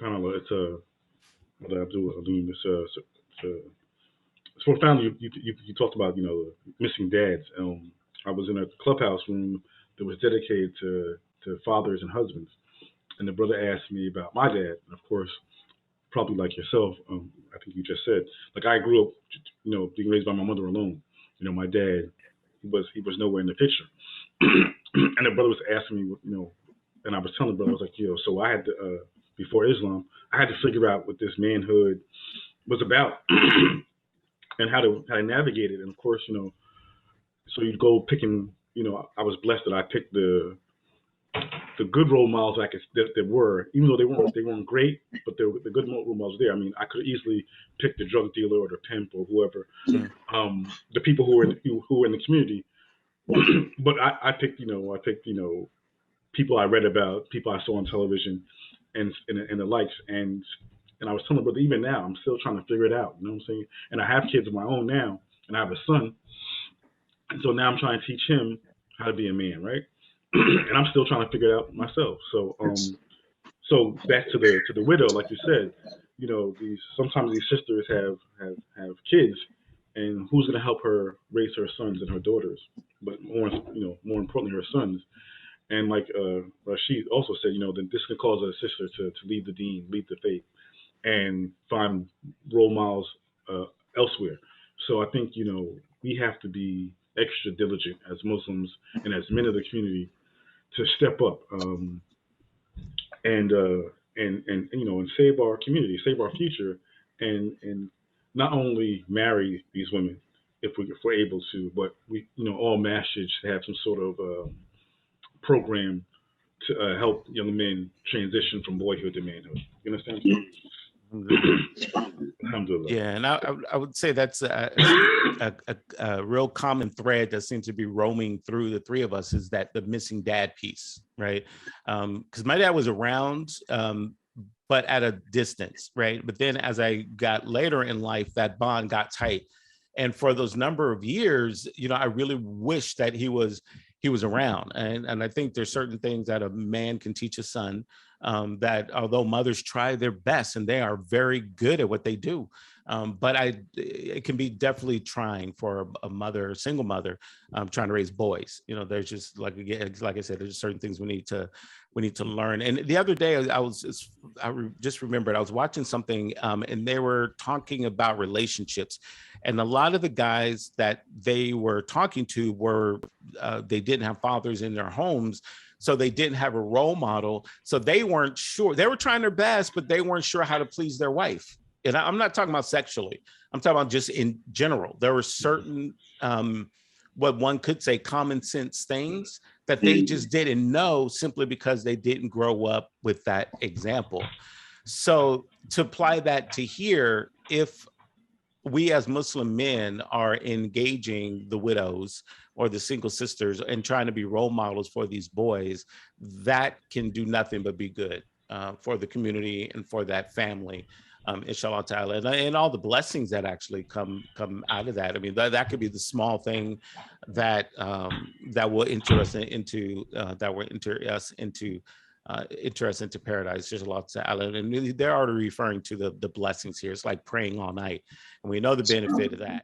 subhanAllah, it's what I do this. So profound. You talked about missing dads. I was in a clubhouse room that was dedicated to fathers and husbands, and the brother asked me about my dad. And of course, probably like yourself, I think you just said, like I grew up, being raised by my mother alone. My dad, he was nowhere in the picture. And the brother was asking me, and I was telling the brother, I was like, so I had to, before Islam, I had to figure out what this manhood was about and how to navigate it. And of course, so you'd go picking, I was blessed that I picked the good role models that were, even though they weren't great, but the good role models there. I mean, I could easily pick the drug dealer or the pimp or whoever, the people who were in the community. But I picked people I read about, people I saw on television, and the likes, and I was telling brother, even now I'm still trying to figure it out. You know what I'm saying? And I have kids of my own now, and I have a son, and so now I'm trying to teach him how to be a man, right? And I'm still trying to figure it out myself. So back to the widow, like you said, sometimes these sisters have kids, and who's going to help her raise her sons and her daughters, but more importantly her sons. And like Rashid also said, that this can cause a sister to leave the deen, leave the faith, and find role models elsewhere. So I think we have to be extra diligent as Muslims and as men of the community to step up, and and save our community, save our future, and not only marry these women if we're able to, but we all masses should have some sort of program to help young men transition from boyhood to manhood. You understand? Alhamdulillah. Yeah, and I would say that's a real common thread that seems to be roaming through the three of us, is that the missing dad piece, right? Because my dad was around, but at a distance, right? But then as I got later in life, that bond got tight. And for those number of years, I really wish that he was around. And I think there's certain things that a man can teach a son, that although mothers try their best and they are very good at what they do, but it can be definitely trying for a single mother, trying to raise boys. There's just like I said, there's certain things we need to learn. And the other day I just remembered I was watching something, and they were talking about relationships, and a lot of the guys that they were talking to were they didn't have fathers in their homes. So they didn't have a role model. So they weren't sure. They were trying their best, but they weren't sure how to please their wife. And I'm not talking about sexually. I'm talking about just in general. There were certain, what one could say, common sense things that they just didn't know, simply because they didn't grow up with that example. So to apply that to here, if we as Muslim men are engaging the widows or the single sisters and trying to be role models for these boys, that can do nothing but be good for the community and for that family, inshallah ta'ala, and all the blessings that actually come out of that. I mean, that could be the small thing that will enter us into interest into paradise. There's a lot to Allah, and they're already referring to the blessings here. It's like praying all night, and we know the benefit of that.